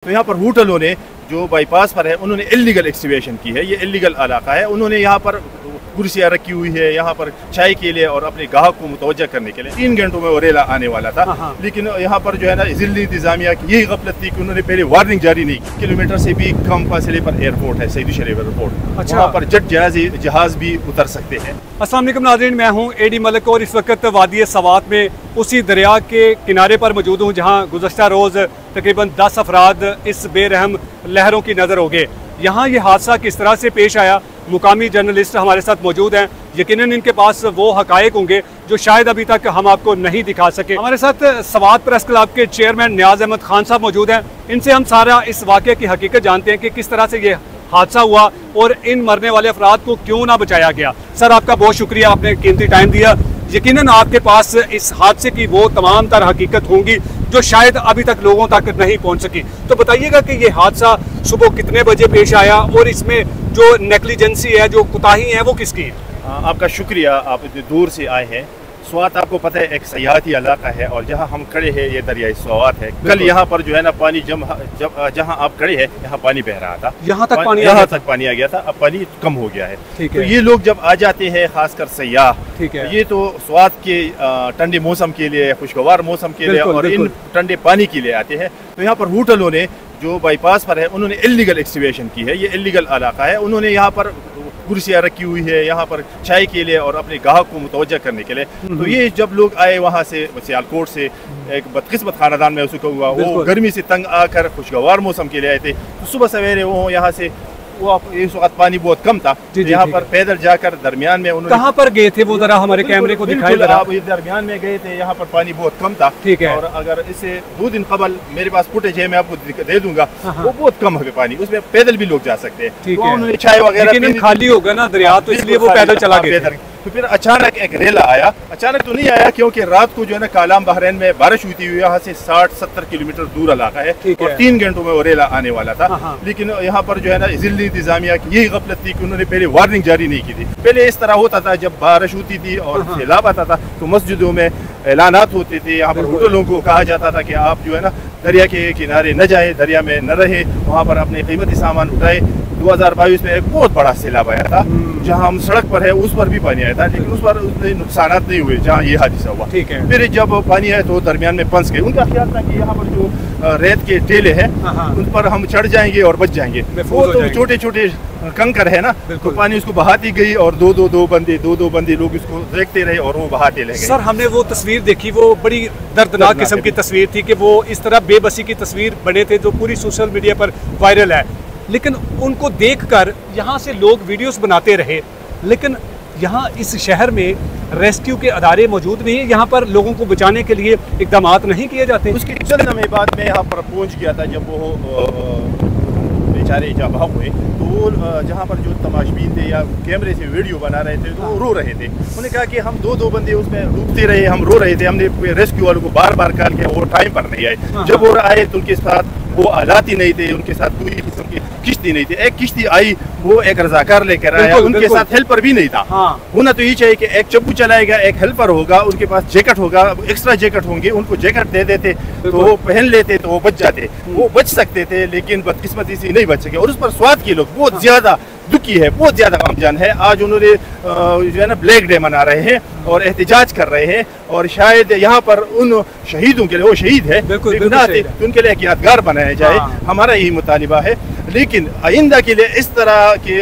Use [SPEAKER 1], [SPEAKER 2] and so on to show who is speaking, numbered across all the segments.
[SPEAKER 1] तो यहाँ पर होटलों ने जो बाईपास पर है उन्होंने इलीगल एक्सकवेशन की है। ये इलीगल इलाका है। उन्होंने यहाँ पर कुर्सियाँ रखी हुई है यहाँ पर चाय के लिए और अपने ग्राहक को मुतवज्जा करने के लिए। 3 घंटों में वो रेला आने वाला था, लेकिन यहाँ पर जो है ना जिला इंतजामिया की यही गफलत थी कि उन्होंने पहले वार्निंग जारी नहीं की। किलोमीटर से भी कम फासले पर एयरपोर्ट है, सईदी शरीफ एयरपोर्ट। अच्छा। वहाँ पर जेट जहाज भी उतर सकते हैं।
[SPEAKER 2] अस्सलाम वालेकुम नाज़रीन, मैं हूँ एडी मलिक और इस वक्त वादी सवात में उसी दरिया के किनारे पर मौजूद हूँ जहाँ गुज़श्ता रोज़ तकरीबन 10 अफराद इस बेरहम लहरों की नज़र हो गए। यहाँ ये हादसा किस तरह से पेश आया, मुकामी जर्नलिस्ट हमारे साथ मौजूद हैं। यकीनन इनके पास वो हकायक होंगे जो शायद अभी तक हम आपको नहीं दिखा सके। हमारे साथ सवात प्रेस क्लब के चेयरमैन नियाज अहमद खान साहब मौजूद हैं। इनसे हम सारा इस वाक़े की हकीकत जानते हैं कि किस तरह से ये हादसा हुआ और इन मरने वाले अफराद को क्यों ना बचाया गया। सर, आपका बहुत शुक्रिया, आपने कीमती टाइम दिया। यकीनन आपके पास इस हादसे की वो तमाम तर हकीकत होंगी जो शायद अभी तक लोगों तक नहीं पहुंच सकी। तो बताइएगा कि ये हादसा सुबह कितने बजे पेश आया और इसमें जो नेग्लिजेंसी है, जो कोताही है, वो किसकी है?
[SPEAKER 1] आपका शुक्रिया, आप इतनी दूर से आए हैं। स्वात आपको पता है एक सयाहती इलाका है और जहाँ हम खड़े हैं ये दरियाई स्वात है। कल यहाँ पर जो है ना पानी जहाँ आप खड़े हैं यहाँ पानी बह रहा था, यहाँ तक पानी आ गया था। अब पानी कम हो गया है। तो ये लोग जब आ जाते हैं, खासकर सयाह, ये तो स्वात के ठंडे मौसम के लिए, खुशगवार मौसम के लिए और इन ठंडे पानी के लिए आते हैं। तो यहाँ पर होटलों ने जो बाईपास पर है उन्होंने इलीगल एक्सकवेशन की है। ये इलीगल इलाका है। उन्होंने यहाँ पर कुर्सियाँ रखी हुई है यहाँ पर चाय के लिए और अपने ग्राहक को मुतवज्जा करने के लिए। तो ये जब लोग आए वहाँ से सियालकोट से, एक बदकिस्मत खानदान में उसको हुआ, वो गर्मी से तंग आकर खुशगवार मौसम के लिए आए थे। तो सुबह सवेरे वो यहाँ से इस वक्त पानी बहुत कम था, यहाँ पर पैदल जाकर दरमियान में उन्होंने
[SPEAKER 2] कहाँ पर गए थे वो जरा हमारे कैमरे को दिखाई।
[SPEAKER 1] दरमियान में गए थे, यहाँ पर पानी बहुत कम था। ठीक है। और अगर इससे 2 दिन कबल मेरे पास फुटेज है, मैं आपको दे दूंगा, वो बहुत कम है पानी, उसमें पैदल भी लोग जा सकते हैं। ठीक है। उन्होंने चाय वगैरह
[SPEAKER 2] खाली होगा ना दरिया, तो इसलिए वो पैदल चला गया।
[SPEAKER 1] तो फिर अचानक एक रेला आया। अचानक तो नहीं आया क्योंकि रात को जो है ना कालाम बहरैन में बारिश हुई थी। यहाँ से 60-70 किलोमीटर दूर इलाका है और 3 घंटों में वो रेला आने वाला था। लेकिन यहाँ पर जो है ना जिला इंतजामिया की यही गफलत थी कि उन्होंने पहले वार्निंग जारी नहीं की थी। पहले इस तरह होता था, जब बारिश होती थी और सैलाब आता था तो मस्जिदों में ऐलानात होते थे, यहाँ पर होटलों को कहा जाता था कि आप जो है ना दरिया के किनारे न जाए, दरिया में न रहे, वहाँ पर अपने कीमती सामान उठाए। 2022 में एक बहुत बड़ा सैलाब आया था, जहाँ हम सड़क पर है उस पर भी पानी आया था, लेकिन उस पर उतने नुकसान नहीं हुए जहाँ ये हादसा हुआ। ठीक है। फिर जब पानी आया तो दरमियान में फंस गए। उनका ख्याल था कि यहाँ पर जो रेत के टेले हैं उन पर हम चढ़ जाएंगे और बच जाएंगे। वो तो छोटे छोटे कंकर है ना, तो पानी उसको बहाती गई और दो बंदे लोग उसको देखते रहे और वो बहाते रह गए।
[SPEAKER 2] सर, हमने वो तस्वीर देखी, वो बड़ी दर्दनाक किस्म की तस्वीर थी कि वो इस तरह बेबसी की तस्वीर बने थे जो पूरी सोशल मीडिया पर वायरल है। लेकिन उनको देखकर यहाँ से लोग वीडियोस बनाते रहे, लेकिन यहाँ इस शहर में रेस्क्यू के अदारे मौजूद नहीं है। यहाँ पर लोगों को बचाने के लिए इकदाम नहीं किए जाते।
[SPEAKER 1] उसकी चंद समय बाद में यहाँ पर पहुँच गया था, जब वो बेचारे जब हुए तो वो जहाँ पर जो तमाशबीन थे या कैमरे से वीडियो बना रहे थे तो वो रो रहे थे। उन्होंने कहा कि हम दो बंदे उसमें डूबते रहे, हम रो रहे थे, हमने रेस्क्यू वालों को बार बार कॉल किया, वो टाइम पर नहीं आए। जब वो आए तो उनके साथ वो आलात ही नहीं थे, उनके साथ कोई किस्म की किश्ती नहीं थी। एक किश्ती आई, वो एक रजाकार लेकर आया, उनके साथ हेल्पर भी नहीं था। होना तो ये चाहिए कि एक चप्पू चलाएगा, एक हेल्पर होगा, उनके पास जैकेट होगा, एक्स्ट्रा जैकेट होंगे, उनको जैकेट दे देते तो वो पहन लेते तो वो बच जाते, वो बच सकते थे, लेकिन बदकिस्मती से नहीं बच सके। और उस पर स्वाद के लोग बहुत ज्यादा दुखी है, बहुत ज्यादा गमजान है। आज उन्होंने जो है ना ब्लैक डे मना रहे हैं और एहतजाज कर रहे हैं और शायद यहाँ पर उन शहीदों के लिए, वो शहीद है तो उनके लिए एक यादगार बनाया जाए, हमारा यही मुतालिबा है। लेकिन आइंदा के लिए इस तरह के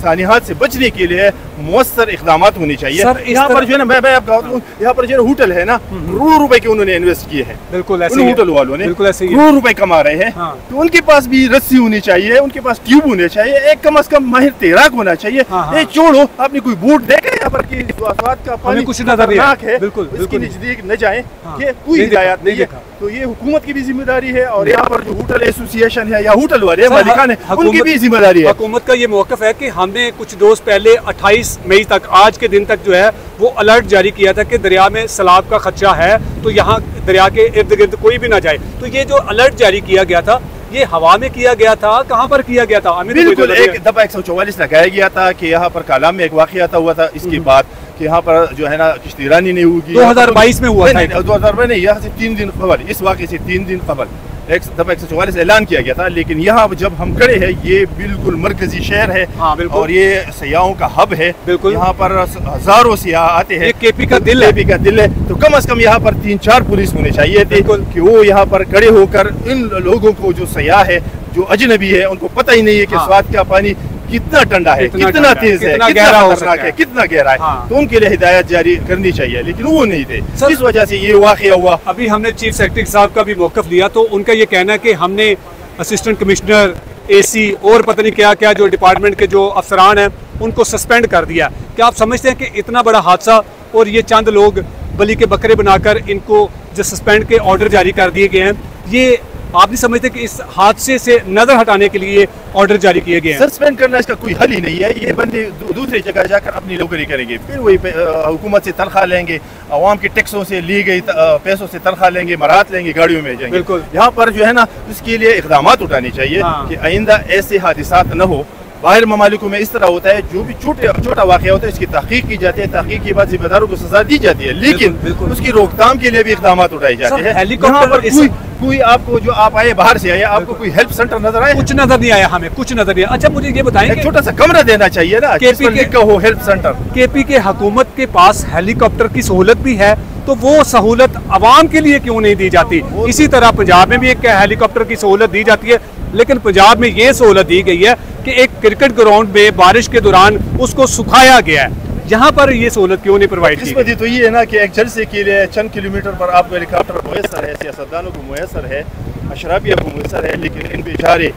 [SPEAKER 1] सानिहात से बचने के लिए मौसर इकदाम होने चाहिए। यहाँ पर जो है ना मैं आपको यहाँ पर जो होटल है ना, करोड़ रुपए के उन्होंने इन्वेस्ट किए हैं, बिल्कुल ऐसे होटल वालों ने करोड़ रुपए कमा रहे हैं। तो उनके पास भी रस्सी होनी चाहिए, उनके पास ट्यूब होने चाहिए, एक कम से कम माहिर तैराक होना चाहिए। ये छोड़ो, आपने कोई बोट देखा यहाँ पर कि का पानी
[SPEAKER 2] कुछ खतरनाक है,
[SPEAKER 1] बिल्कुल इसके नजदीक न जाए, ये कोई हिदायत नहीं है। तो ये हुकूमत की भी जिम्मेदारी है और यहाँ पर जो होटल एसोसिएशन है या होटल वाले मालिकान है उनकी भी जिम्मेदारी है।
[SPEAKER 2] हुकूमत का ये मौक़िफ़ है कि हमने कुछ रोज पहले 28 मई तक, आज के दिन तक जो है वो अलर्ट जारी किया था कि दरिया में सैलाब का खदशा है, तो यहाँ दरिया के इर्द गिर्द कोई भी ना जाए। तो ये जो अलर्ट जारी किया गया था, ये हवा में किया गया था, कहाँ पर किया गया था?
[SPEAKER 1] बिल्कुल एक दफा 144 लगाया गया था कि यहाँ पर कालाम में एक वाक़या हुआ था। इसके बाद कि यहाँ पर जो है ना किश्ती रानी नहीं होगी,
[SPEAKER 2] 2022 में हुआ था।
[SPEAKER 1] 2022 नहीं, यहाँ से 3 दिन कबल, इस वाक़े से 3 दिन कबल 144 ऐलान किया गया था, लेकिन यहाँ जब हम खड़े हैं ये बिल्कुल मरकजी शहर है।
[SPEAKER 2] हाँ,
[SPEAKER 1] और ये सयाहों का हब है। यहाँ पर हजारों सियाह आते हैं।
[SPEAKER 2] केपी का दिल है।
[SPEAKER 1] केपी का दिल है। तो कम से कम यहाँ पर 3-4 पुलिस होने चाहिए थे कि वो यहाँ पर खड़े होकर इन लोगों को, जो सयाह है, जो अजनबी है, उनको पता ही नहीं है कि स्वाद का पानी कितना ठंडा है, कितना तेज है, कितना खतरनाक है, कितना गहरा है। तो उनके लिए हिदायत जारी करनी चाहिए, लेकिन वो नहीं थे। इस वजह से ये वाकया हुआ।
[SPEAKER 2] अभी हमने चीफ सेक्रेटरी साहब का भी मौकफ लिया, तो उनका ये कहना है कि हमने असिस्टेंट कमिश्नर, एसी और पता नहीं क्या क्या जो डिपार्टमेंट के जो अफसरान हैं उनको सस्पेंड कर दिया। क्या आप समझते हैं कि इतना बड़ा हादसा और ये चंद लोग बलि के बकरे बनाकर इनको जो सस्पेंड के ऑर्डर जारी कर दिए गए हैं, ये आप नहीं समझते कि इस हादसे से नजर हटाने के लिए ऑर्डर जारी किए गए हैं?
[SPEAKER 1] सस्पेंड करना इसका कोई हल ही नहीं है। ये बंदे दूसरी जगह जाकर अपनी नौकरी करेंगे, फिर वही हुकूमत से तनख्वाह लेंगे, अवाम के टैक्सों से ली गई पैसों से तनख्वाह लेंगे, मराहत लेंगे, गाड़ियों में जाएंगे।
[SPEAKER 2] बिल्कुल।
[SPEAKER 1] यहाँ पर जो है ना, उसके लिए इकदाम उठाने चाहिए कि आइंदा ऐसे हादसा न हो। बाहर ममालिकों में इस तरह होता है, जो भी छोटा वाकया होता है इसकी तहकीक की जाती है, तहकीक के बाद जिम्मेदारों को सजा दी जाती है, लेकिन उसकी रोकथाम के लिए भी इकदाम उठाए जाते हैं। हेलीकॉप्टर कोई आपको, जो आप आए बाहर से आए, आपको कोई हेल्प सेंटर नजर आया?
[SPEAKER 2] कुछ नजर नहीं आया हमें, कुछ नजर नहीं आया। अच्छा मुझे ये बताएं,
[SPEAKER 1] एक छोटा सा कमरा देना चाहिए ना, केपी का हो हेल्प सेंटर।
[SPEAKER 2] केपी के हुकूमत के पास हेलीकॉप्टर की सहूलत भी है, तो वो सहूलत आवाम के लिए क्यों नहीं दी जाती? इसी तरह पंजाब में भी एक हेलीकॉप्टर की सहूलत दी जाती है, लेकिन पंजाब में ये सहूलत दी गई है कि एक क्रिकेट ग्राउंड में बारिश के दौरान उसको सुखाया गया है। यहाँ पर ये सहूलत क्यों नहीं प्रोवाइड की?
[SPEAKER 1] किस्मत तो ये है ना कि एक जलसे के लिए चंद किलोमीटर पर आपको हेलीकॉप्टर मुयसर है, सियासतदानों को मुयसर है, अशराफिया को मुयसर है, लेकिन इन बेचारे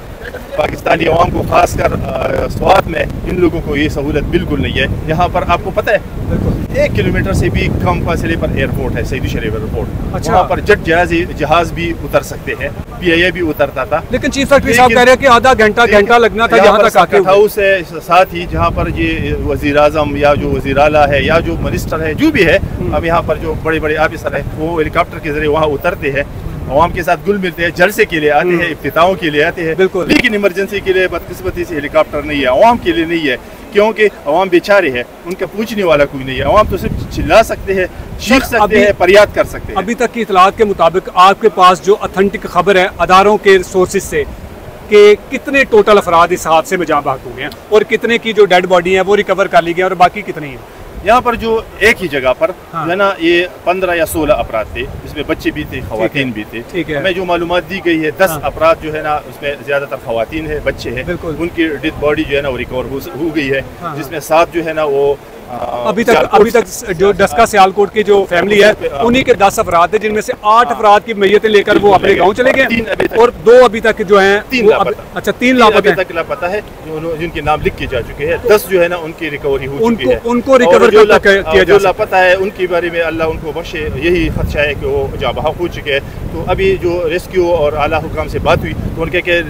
[SPEAKER 1] पाकिस्तानी अवाम को खासकर स्वात में इन लोगों को ये सहूलत बिल्कुल नहीं है। यहाँ पर आपको पता है 1 किलोमीटर से भी कम फासले पर एयरपोर्ट है, सईद शरीफ एयरपोर्ट। अच्छा। वहाँ पर जेट जहाज भी उतर सकते हैं, PIA भी उतरता था।
[SPEAKER 2] लेकिन चीफ सेक्रेटरी साहब कह रहे हैं कि आधा घंटा लगना था यहाँ तक आके।
[SPEAKER 1] हाउस है साथ ही, जहाँ पर ये वजीर आजम या जो वजीर आला है या जो मिनिस्टर है, जो भी है, अब यहाँ पर जो बड़े बड़े ऑफिसर है, वो हेलीकॉप्टर के जरिए वहाँ उतरते हैं, अवाम के साथ घुल मिलते हैं, जलसे के लिए आते हैं, इफ्तिताओं के लिए आते हैं। लेकिन इमरजेंसी के लिए बदकिस्मती से हेलीकॉप्टर नहीं है, अवाम के लिए नहीं है, क्योंकि अवाम बेचारे हैं, उनका पूछने वाला कोई नहीं है। अवाम तो सिर्फ चिल्ला सकते हैं, चीख सकते हैं, फरियाद कर सकते हैं।
[SPEAKER 2] अभी तक की इतलात के मुताबिक आपके पास जो ऑथेंटिक खबर है अदारों के सोर्सेज से, कि कितने टोटल अफराद इस हादसे में जाँ बहक हुए हैं और कितने की जो डेड बॉडी है वो रिकवर कर ली गई और बाकी कितनी है?
[SPEAKER 1] यहाँ पर जो एक ही जगह पर है ना, ये 15 या 16 अफराद थे, इसमें बच्चे भी थे, खवातीन भी थे। हमें जो मालूमात दी गई है 10 अफराद जो है ना, उसमें ज्यादातर खवातीन है, बच्चे हैं, उनकी डेड बॉडी जो है ना वो रिकवर हो गई है, जिसमें 7 जो है ना वो
[SPEAKER 2] अभी तक जो डस्का सियालकोट की जो फैमिली है उन्हीं के 10 अफराद थे, जिनमें से 8 अफराद की मैयतें लेकर वो अपने गांव चले गए और 2 अभी तक जो हैं
[SPEAKER 1] 3 लापता।
[SPEAKER 2] अच्छा 3
[SPEAKER 1] लापता है, जिनके नाम लिख के जा चुके हैं। 10 जो है ना उनकी रिकवरी हो चुकी है,
[SPEAKER 2] उनको रिकवर किया जा
[SPEAKER 1] लापता है, उनके बारे में अल्लाह उनको बख्शे, यही खदशा है कि वो जाँ बहक हो चुके हैं। तो अभी जो रेस्क्यू और आला हुकाम से बात हुई तो उनके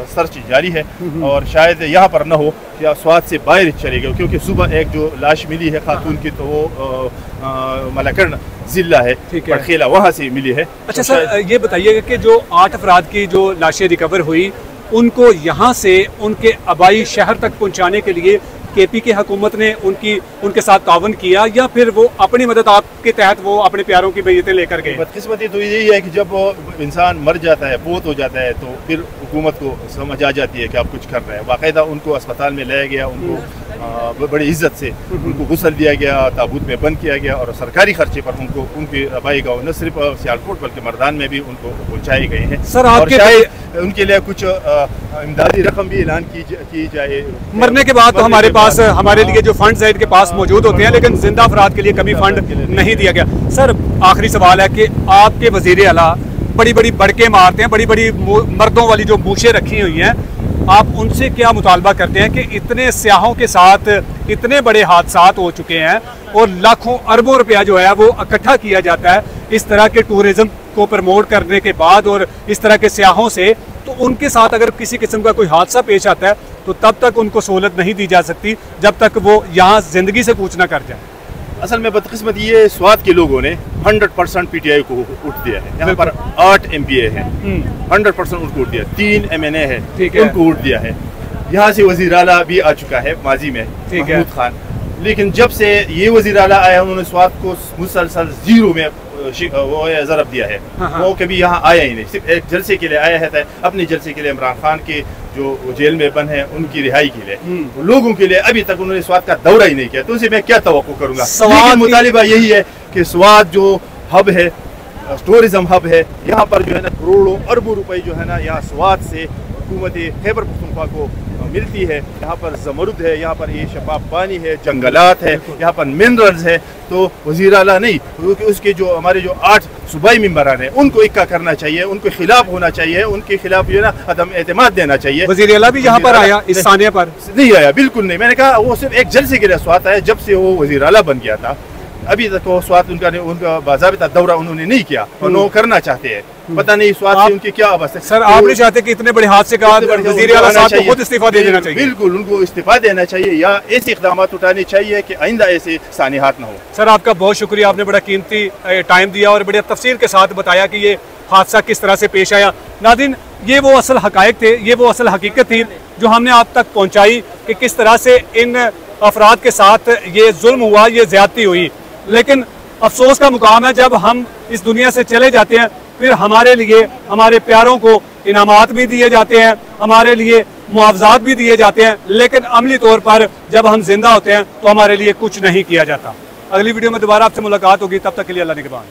[SPEAKER 1] सर्च जारी है और शायद यहाँ पर न हो या स्वाद से बाहर चले गए, क्योंकि सुबह एक जो लाश मिली है खातून की, तो वो मलाकरण जिला है, खेला वहाँ से मिली है।
[SPEAKER 2] अच्छा सर, ये बताइएगा कि जो 8 अफराद की जो लाशें रिकवर हुई, उनको यहाँ से उनके आबाई शहर तक पहुँचाने के लिए केपी की हुकूमत ने उनके साथ तावन किया, या फिर वो अपनी मदद आपके तहत वो अपने प्यारों की मैयतें लेकर गए?
[SPEAKER 1] बदकिस्मती तो यही है कि जब इंसान मर जाता है, फौत हो जाता है, तो फिर हुकूमत को समझ आ जाती है कि आप कुछ कर रहे हैं। बाकायदा उनको अस्पताल में लाया गया, उनको बड़ी इज्जत से उनको गुसल दिया गया, ताबूत में बंद किया गया और सरकारी खर्चे पर उनको उनके आबाई गाँव न सिर्फ सियालकोट बल्कि मर्दान में भी उनको पहुँचाए गए हैं।
[SPEAKER 2] सर आपके
[SPEAKER 1] उनके लिए कुछ इमदादी रकम भी ऐलान की जाए।
[SPEAKER 2] मरने के बाद तो हमारे पास हमारे लिए जो फंड है इनके पास मौजूद होते हैं, लेकिन जिंदा अफराद के लिए कभी फंड नहीं दिया गया। सर आखिरी सवाल है कि आपके वजीर आला बड़ी बड़ी बड़के मारते हैं, बड़ी बड़ी मर्दों वाली जो मूछें रखी हुई हैं, आप उनसे क्या मुतालबा करते हैं कि इतने सियाहों के साथ इतने बड़े हादसात हो चुके हैं और लाखों अरबों रुपया जो है वो इकट्ठा किया जाता है इस तरह के टूरिज्म को प्रमोट करने के बाद और इस तरह के सियाहों से, तो उनके साथ अगर किसी किस्म का कोई हादसा पेश आता है तो तब तक उनको सहूलत नहीं दी जा सकती जब तक वो यहाँ जिंदगी से कुछ ना कर जाए।
[SPEAKER 1] असल में बदकिस्मत ये स्वाद के लोगों ने 100% PTI को उठ दिया है। यहाँ पर 8 MPA है, 100% उनको उठ दिया, 3 MNA है, उनको उठ दिया है। यहाँ से वजीर आला भी आ चुका है माजी में, महमूद खान, लेकिन जब से ये वजीर आला आया उन्होंने स्वाद को मुसलसल जीरो में वो ज़रब दिया है।
[SPEAKER 2] हाँ।
[SPEAKER 1] वो कभी यहाँ आया ही नहीं, सिर्फ एक जलसे के लिए आया है, अपने जलसे के लिए इमरान खान के जो जेल में बंद है उनकी रिहाई के लिए। लोगों के लिए अभी तक उन्होंने स्वात का दौरा ही नहीं किया, तो उनसे मैं क्या तवक्को करूँगा। लेकिन मुतालिबा यही है कि स्वात जो हब है, टूरिज्म हब है, यहाँ पर जो है ना करोड़ों अरबों रुपए जो है ना यहाँ स्वात से हुकूमत खैबर पख्तूनख्वा को मिलती है। यहाँ पर ज़मरुद है, यहाँ पर ये शफाफ पानी है, जंगलात है, यहाँ पर मिनरल्स है। तो वज़ीर आला नहीं, उसके जो हमारे जो 8 सूबाई मेंबरान हैं उनको इक्का करना चाहिए, उनके खिलाफ होना चाहिए, उनके खिलाफ जो है ना अदम एतमाद देना चाहिए।
[SPEAKER 2] वज़ीर आला भी यहाँ पर आया, इस सानिया पर
[SPEAKER 1] नहीं आया, बिल्कुल नहीं। मैंने कहा वो सिर्फ एक जलसे के लिए स्वात आया, जब से वो वज़ीर आला बन गया था अभी तक वो स्वात उनका बाज़ाबिता दौरा उन्होंने नहीं किया और वो करना चाहते हैं। पता नहीं स्वात से उनकी क्या अवस्था।
[SPEAKER 2] सर आप नहीं चाहते कि इतने बड़े हादसे का वज़ीर आला साहब को खुद इस्तीफा दे देना चाहिए?
[SPEAKER 1] बिल्कुल, उनको इस्तीफा देना चाहिए या ऐसे इक़दाम उठाने चाहिए कि आइंदा ऐसे सानिहात ना हो।
[SPEAKER 2] सर आपका बहुत शुक्रिया, आपने बड़ा कीमती टाइम दिया और बड़े तफसील के साथ बताया कि ये हादसा किस तरह से पेश आया। नाज़रीन, ये वो असल हकायक थे, ये वो असल हकीकत थी जो हमने आप तक पहुँचाई कि किस तरह से इन अफराद के साथ ये जुल्म हुआ, ये ज़्यादती हुई। लेकिन अफसोस का मुकाम है जब हम इस दुनिया से चले जाते हैं, फिर हमारे लिए हमारे प्यारों को इनामात भी दिए जाते हैं, हमारे लिए मुआवजात भी दिए जाते हैं, लेकिन अमली तौर पर जब हम जिंदा होते हैं तो हमारे लिए कुछ नहीं किया जाता। अगली वीडियो में दोबारा आपसे मुलाकात होगी, तब तक के लिए अल्लाह निगहबान।